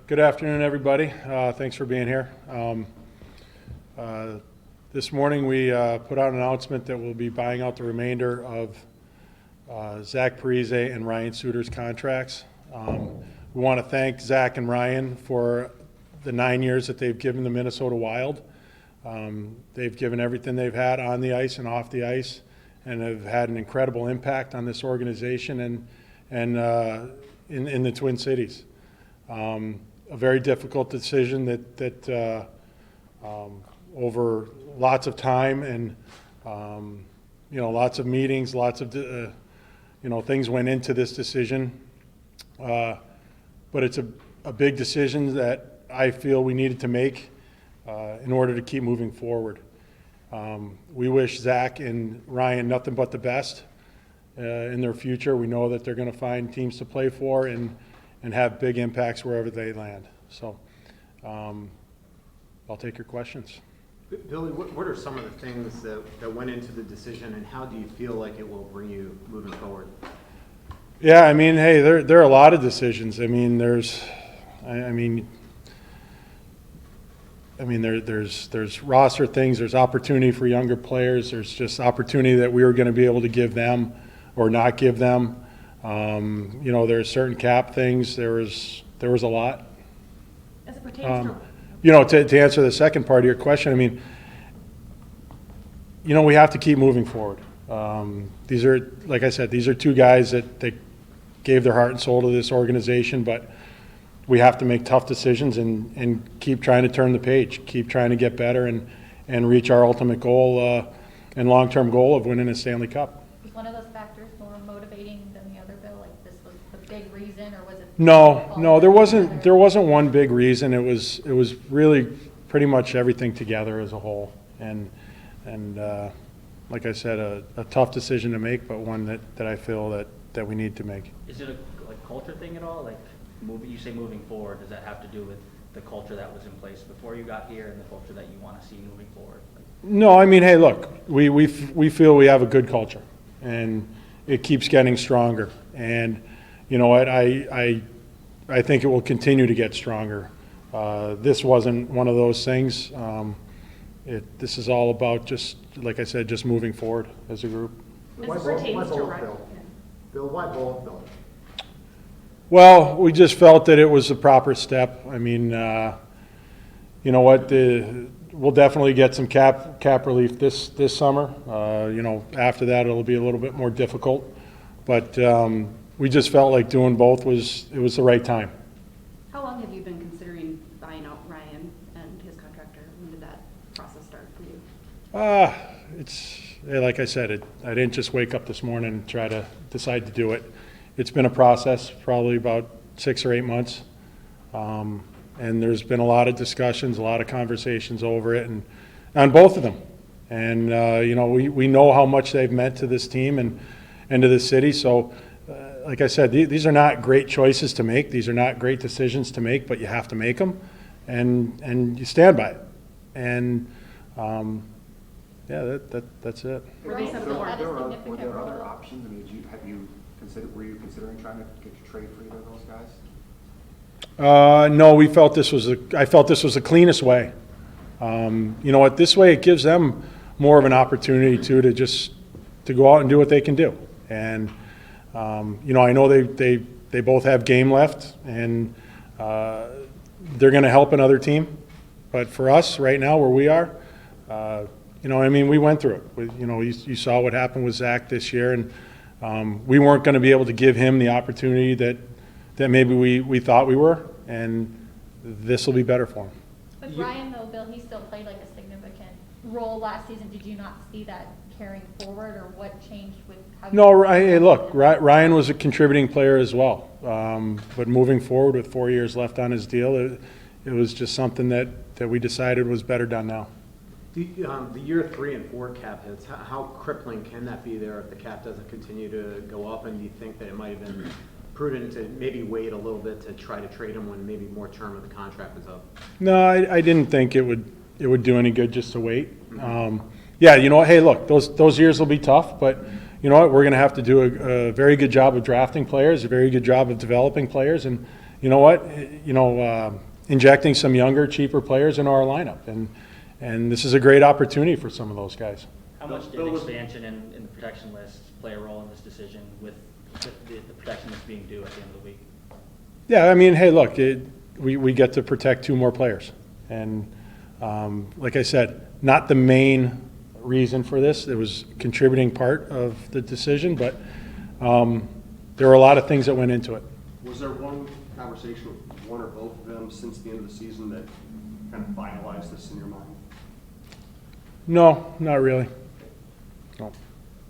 Good afternoon, everybody. Thanks for being here. This morning we put out an announcement that we'll be buying out the remainder of Zach Parise and Ryan Suter's contracts. We want to thank Zach and Ryan for the 9 years that they've given the Minnesota Wild. They've given everything they've had on the ice and off the ice, and have had an incredible impact on this organization and in the Twin Cities. A very difficult decision that over lots of time and lots of meetings, lots of things went into this decision. But it's a big decision that I feel we needed to make in order to keep moving forward. We wish Zach and Ryan nothing but the best in their future. We know that they're going to find teams to play for and have big impacts wherever they land. So I'll take your questions. Billy, what are some of the things that went into the decision, and how do you feel like it will bring you moving forward? Yeah, I mean, hey, there are a lot of decisions. I mean, there's roster things, there's opportunity for younger players, there's just opportunity that we were going to be able to give them or not give them. There's certain cap things. There was a lot. As it pertains to to answer the second part of your question, I mean, we have to keep moving forward. These are, like I said, these are two guys that gave their heart and soul to this organization, but we have to make tough decisions and keep trying to turn the page, keep trying to get better and reach our ultimate goal and long-term goal of winning a Stanley Cup. Was one of those factors more motivating than the other, Bill? Like, this was the big reason, or was it? No, there wasn't one big reason. It was really pretty much everything together as a whole, and like I said, a tough decision to make, but one that I feel that we need to make. Is it a culture thing at all? Like, you say moving forward, does that have to do with the culture that was in place before you got here and the culture that you want to see moving forward? No, I mean, hey, look, we feel we have a good culture, and it keeps getting stronger. And you know what, I think it will continue to get stronger. This wasn't one of those things. This is all about, just like I said, just moving forward as a group. Why both, Bill? Why both, Bill? Well, we just felt that it was the proper step. I mean, you know what, we'll definitely get some cap relief this summer. After that it'll be a little bit more difficult, but we just felt like doing both was the right time. How long have you been considering buying out Ryan and his contractor? When did that process start for you? It's like I said, I didn't just wake up this morning and try to decide to do it. It's been a process, probably about 6 or 8 months, and there's been a lot of discussions, a lot of conversations over it, and on both of them. And we know how much they've meant to this team and to this city. So, like I said, these are not great choices to make. These are not great decisions to make, but you have to make them, and you stand by it. And that's it. Were they something that had a Were significant there role? other options? I mean, were you considering trying to get a trade for either of those guys? No, I felt this was the cleanest way. You know what? This way it gives them more of an opportunity to go out and do what they can do. And I know they both have game left, and they're going to help another team. But for us right now, where we are, we went through it. You saw what happened with Zach this year, and we weren't going to be able to give him the opportunity that maybe we thought we were, and this will be better for him. With Ryan, though, Bill, he still played like a significant role last season. Did you not see that carrying forward, or what changed with how? No, hey, look, Ryan was a contributing player as well, but moving forward with 4 years left on his deal, it was just something that we decided was better done now. The year 3 and 4 cap hits, how crippling can that be there if the cap doesn't continue to go up? And do you think that it might have been prudent to maybe wait a little bit to try to trade him when maybe more term of the contract is up? No, I didn't think it would do any good just to wait. Mm-hmm. Hey, look, those years will be tough, but you know what? We're going to have to do a very good job of drafting players, a very good job of developing players, and you know what, injecting some younger, cheaper players into our lineup. And this is a great opportunity for some of those guys. How much did expansion in the protection list play a role in this decision with the protection that's being due at the end of the week? Yeah, I mean, hey, look, we get to protect 2 more players. And like I said, not the main reason for this. It was a contributing part of the decision, but there were a lot of things that went into it. Was there one conversation with one or both of them since the end of the season that kind of finalized this in your mind? No, not really. No.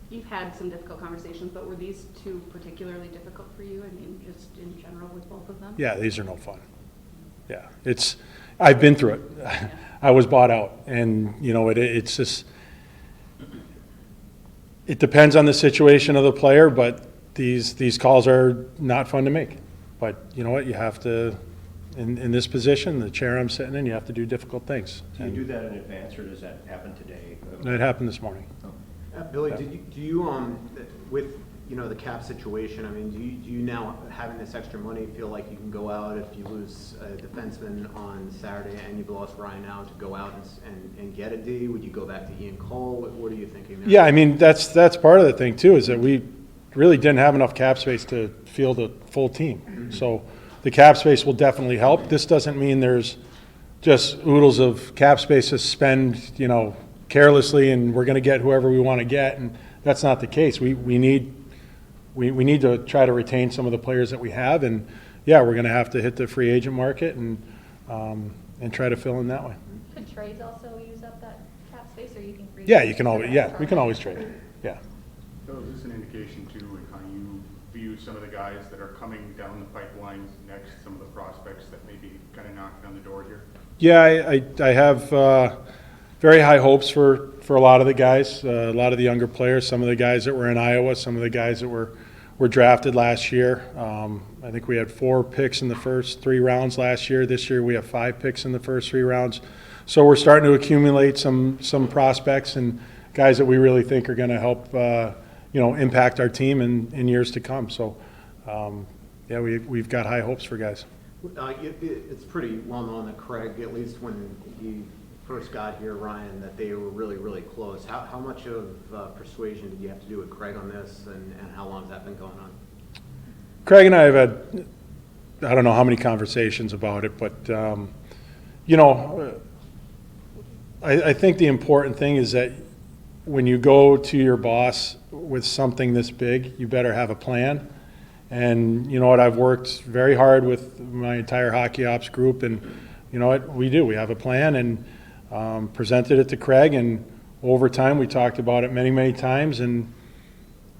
You've had some difficult conversations, but were these 2 particularly difficult for you? I mean, just in general with both of them? Yeah, these are no fun. Yeah, I've been through it. I was bought out, and it's just, it depends on the situation of the player, but these calls are not fun to make. But you know what, you have to, in this position, the chair I'm sitting in, you have to do difficult things. Do you do that in advance, or does that happen today? It happened this morning. Billy, do you, with, the cap situation, I mean, do you now, having this extra money, feel like you can go out if you lose a defenseman on Saturday and you've lost Ryan now, to go out and get a D? Would you go back to Ian Cole? What are you thinking there? Yeah, I mean, that's part of the thing too, is that we really didn't have enough cap space to field a full team. So the cap space will definitely help. This doesn't mean there's just oodles of cap space to spend, carelessly, and we're going to get whoever we want to get, and that's not the case. We need to try to retain some of the players that we have, and yeah, we're going to have to hit the free agent market and try to fill in that way. Could trades also use up that cap space, or you think? Yeah, you can always. Yeah, we can always trade. Yeah. So is this an indication too, in how you view some of the guys that are coming down the pipelines next, some of the prospects that may be kind of knocking on the door here? Yeah, I have very high hopes for a lot of the guys, a lot of the younger players, some of the guys that were in Iowa, some of the guys that were drafted last year. I think we had 4 picks in the first 3 rounds last year. This year we have 5 picks in the first 3 rounds. So we're starting to accumulate some prospects and guys that we really think are going to help, impact our team in years to come. So, yeah, we've got high hopes for guys. It's pretty well known that Craig, at least when he first got here, Ryan, that they were really, really close. How much of persuasion did you have to do with Craig on this, and how long has that been going on? Craig and I have had, I don't know how many conversations about it, but, I think the important thing is that when you go to your boss with something this big, you better have a plan. And you know what, I've worked very hard with my entire hockey ops group, and you know what, we do. We have a plan, and presented it to Craig, and over time we talked about it many, many times, and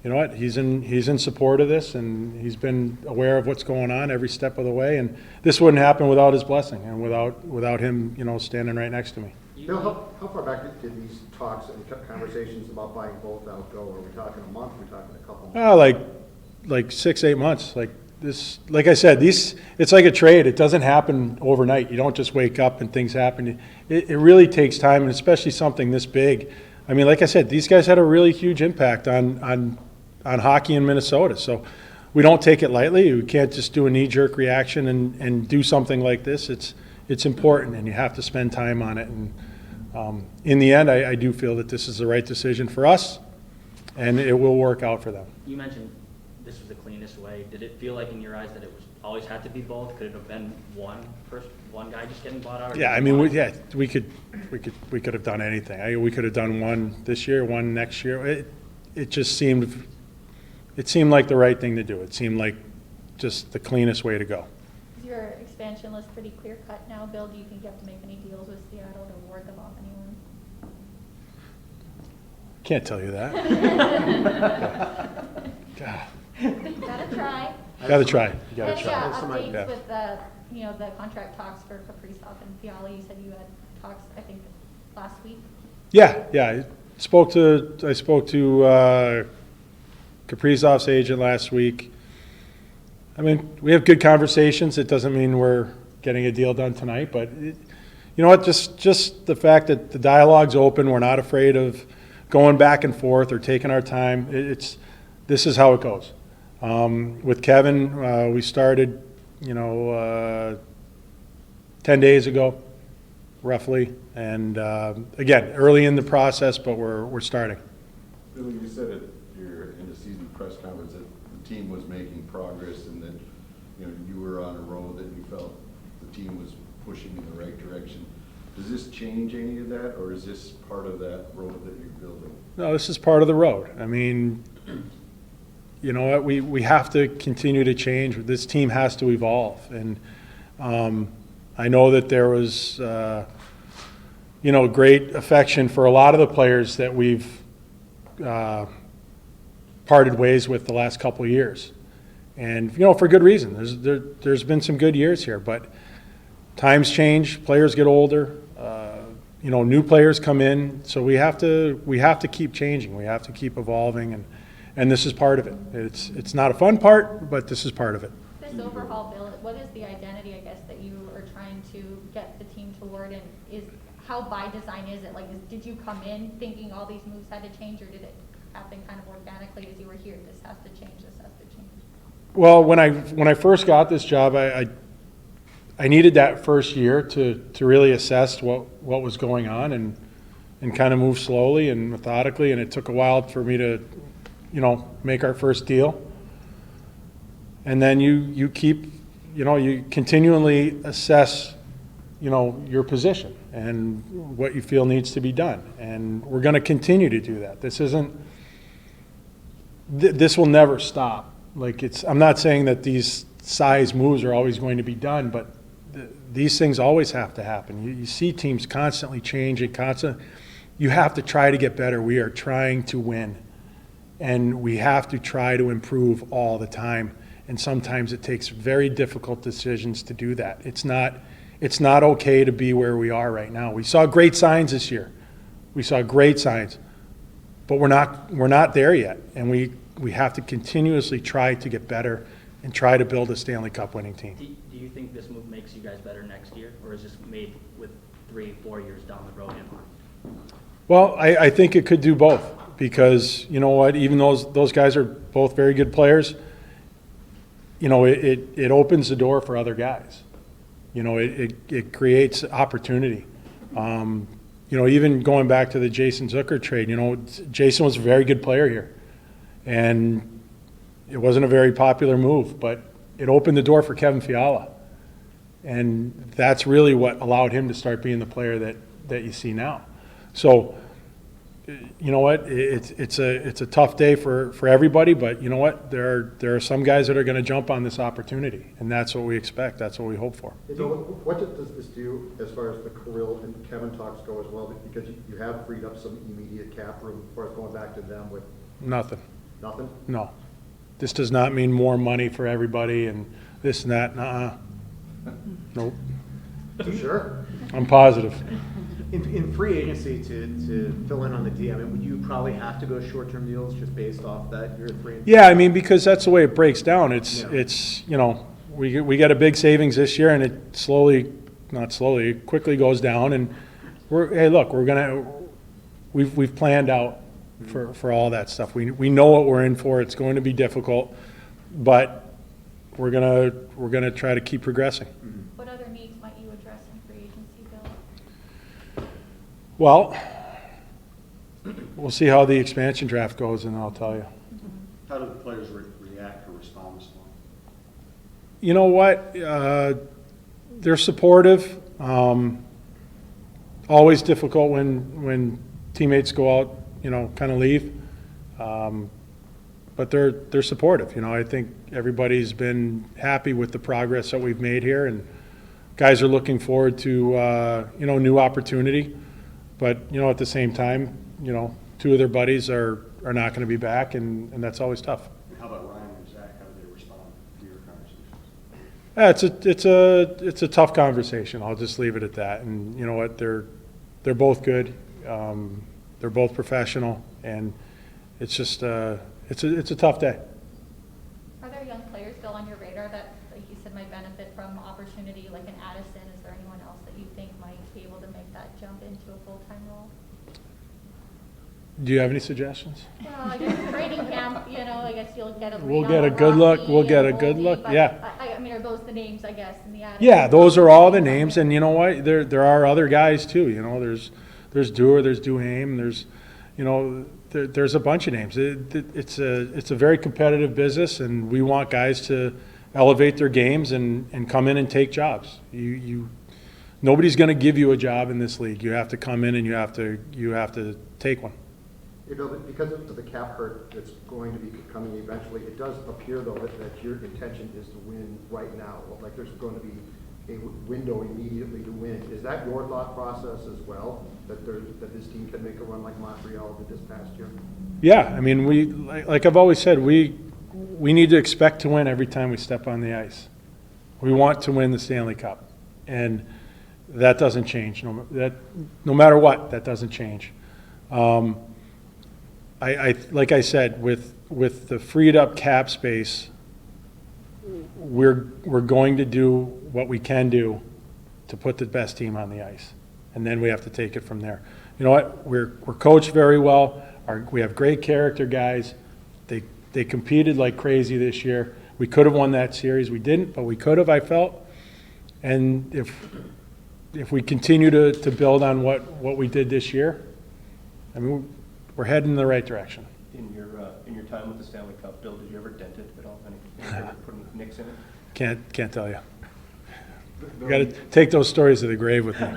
you know what, he's in support of this, and he's been aware of what's going on every step of the way, and this wouldn't happen without his blessing and without him, standing right next to me. Bill, how far back did these talks and conversations about buying both out go? Are we talking a month? Are we talking a couple months? Like 6-8 months. Like this, like I said, it's like a trade. It doesn't happen overnight. You don't just wake up and things happen. It really takes time, and especially something this big. I mean, like I said, these guys had a really huge impact on hockey in Minnesota. So we don't take it lightly. We can't just do a knee-jerk reaction and do something like this. It's important, and you have to spend time on it. And in the end, I do feel that this is the right decision for us, and it will work out for them. You mentioned this was the cleanest way. Did it feel like in your eyes that it was always had to be both? Could it have been one guy just getting bought out? Yeah, I mean, we could have done anything. We could have done one this year, one next year. It just seemed like the right thing to do. It seemed like just the cleanest way to go. Is your expansion list pretty clear cut now, Bill? Do you think you have to make any deals with Seattle to ward them off anyone? Can't tell you that. God. Gotta try. Gotta try. You gotta Any try. updates Yeah. with the contract talks for Parise and Fiala? You said you had talks, I think, last week. Yeah. I spoke to Kaprizov's agent last week. I mean, we have good conversations. It doesn't mean we're getting a deal done tonight, but you know what? Just the fact that the dialogue's open, we're not afraid of going back and forth or taking our time. This is how it goes. With Kevin, we started 10 days ago, roughly. And again, early in the process, but we're starting. Bill, you said at your end of season press conference that the team was making progress and that you were on a road that you felt the team was pushing in the right direction. Does this change any of that, or is this part of that road that you're building? No, this is part of the road. I mean, you know what? We have to continue to change. This team has to evolve, and I know that there was great affection for a lot of the players that we've parted ways with the last couple of years, and for good reason. There's been some good years here, but times change, players get older, new players come in, so we have to keep changing. We have to keep evolving, and this is part of it. It's not a fun part, but this is part of it. This overhaul, Bill, what is the identity, I guess, that you are trying to get the team toward, and how by design is it? Like, did you come in thinking all these moves had to change, or did it happen kind of organically as you were here? This has to change, this has to change. Well, when I first got this job, I needed that first year to really assess what was going on and kind of move slowly and methodically, and it took a while for me to make our first deal. And then you keep you continually assess your position and what you feel needs to be done, and we're going to continue to do that. This will never stop. I'm not saying that these size moves are always going to be done, but these things always have to happen. You see teams constantly changing, you have to try to get better. We are trying to win, and we have to try to improve all the time, and sometimes it takes very difficult decisions to do that. It's not okay to be where we are right now. We saw great signs this year. We saw great signs, but we're not there yet, and we have to continuously try to get better and try to build a Stanley Cup winning team. Do you think this move makes you guys better next year, or is this made with 3-4 years down the road in mind? Well, I think it could do both, because you know what, even those guys are both very good players. It opens the door for other guys. It creates opportunity. Even going back to the Jason Zucker trade, Jason was a very good player here, and it wasn't a very popular move, but it opened the door for Kevin Fiala, and that's really what allowed him to start being the player that you see now. So, you know what? It's a tough day for everybody, but you know what? There are some guys that are going to jump on this opportunity, and that's what we expect. That's what we hope for. What does this do as far as the Kirill and Kevin talks go as well? Because you have freed up some immediate cap room as far as going back to them with Nothing. nothing? No. This does not mean more money for everybody and this and that. Nuh-uh. Nope. Sure. I'm positive. In free agency, to fill in on the D, I mean, would you probably have to go short-term deals just based off that year three? Yeah, I mean, because that's the way it breaks down. It's we got a big savings this year, and it it quickly goes down. And we've planned out for all that stuff. We know what we're in for. It's going to be difficult, but we're gonna try to keep progressing. What other needs might you address in free agency, Bill? Well, we'll see how the expansion draft goes, and I'll tell you. How do the players react or respond to Sloan? You know what? They're supportive. Always difficult when teammates go out, kind of leave. But they're supportive. I think everybody's been happy with the progress that we've made here, and guys are looking forward to new opportunity. But at the same time, two of their buddies are not going to be back, and that's always tough. How about Ryan and Zach? How do they respond to your conversations? It's a tough conversation. I'll just leave it at that. And you know what? They're both good. They're both professional, and it's just it's a tough day. Are there young players still on your radar that, like you said, might benefit from opportunity, like an Addison? Is there anyone else that you think might be able to make that jump into a full-time role? Do you have any suggestions? Well, I guess training camp, you know, I guess you'll get a. We'll get a good look, we'll get a good look, But yeah. I mean, are those the names, I guess, in the ad? Yeah, those are all the names, and you know what, there are other guys too, you know, there's Dewar, there's Duhame, there's, you know, there's a bunch of names. It's a very competitive business, and we want guys to elevate their games and come in and take jobs. Nobody's gonna give you a job in this league. You have to come in and you have to take one. You know, but because of the cap hurt that's going to be coming eventually, it does appear though that your intention is to win right now. Like there's going to be a window immediately to win. Is that your thought process as well? That this team can make a run like Montreal did this past year? Yeah, I mean, like I've always said, we need to expect to win every time we step on the ice. We want to win the Stanley Cup, and that doesn't change. No matter what, that doesn't change. Like I said, with the freed up cap space, we're going to do what we can do to put the best team on the ice, and then we have to take it from there. You know what? We're coached very well. We have great character guys. They competed like crazy this year. We could have won that series. We didn't, but we could have, I felt. And if we continue to build on what we did this year, I mean, we're heading in the right direction. In your time with the Stanley Cup, Bill, did you ever dent it at all? Any putting nicks in it? Can't tell you. You got to take those stories to the grave with me.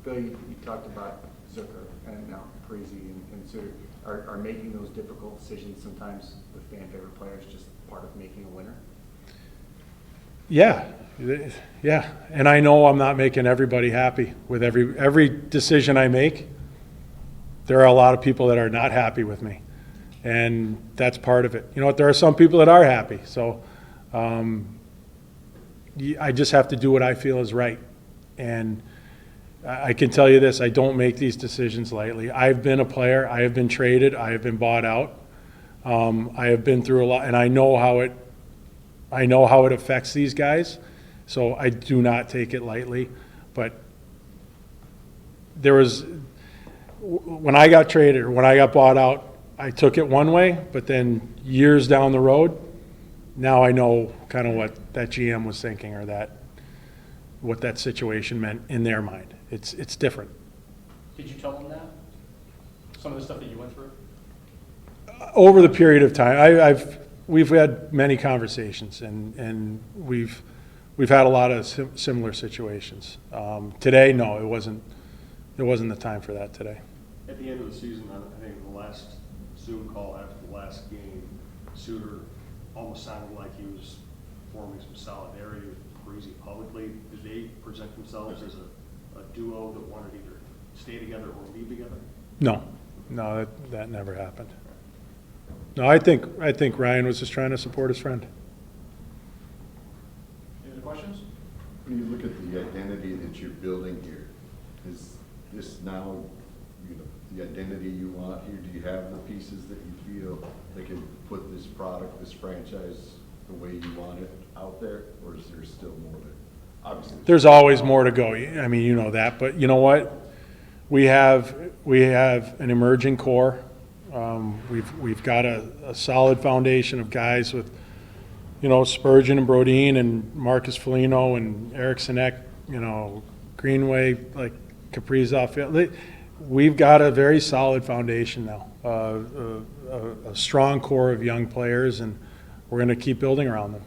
Bill, you talked about Suter and now Parise and Suter. Are making those difficult decisions sometimes with fan favorite players just part of making a winner? Yeah, and I know I'm not making everybody happy with every decision I make. There are a lot of people that are not happy with me, and that's part of it. You know what? There are some people that are happy, so I just have to do what I feel is right. And I can tell you this: I don't make these decisions lightly. I've been a player. I have been traded. I have been bought out. I have been through a lot, and I know how it affects these guys. So I do not take it lightly. But when I got traded or when I got bought out, I took it one way, but then years down the road, now I know kind of what that GM was thinking or what that situation meant in their mind. It's different. Did you tell them that? Some of the stuff that you went through? Over the period of time, we've had many conversations, and we've had a lot of similar situations. Today, no, it wasn't the time for that today. At the end of the season, I think the last Zoom call after the last game, Suter almost sounded like he was forming some solidarity with Parise publicly. Did they present themselves as a duo that wanted to either stay together or leave together? No, that never happened. No, I think Ryan was just trying to support his friend. Any other questions? When you look at the identity that you're building here, is this now, the identity you want here? Do you have the pieces that you feel that can put this product, this franchise, the way you want it out there, or is there still more to? Obviously, There's always more to go. I mean, you know that, but you know what? We have an emerging core. We've got a solid foundation of guys with, Spurgeon and Brodin and Marcus Foligno and Eric Sinek, Greenway, like Kaprizov. We've got a very solid foundation now, a strong core of young players, and we're going to keep building around them.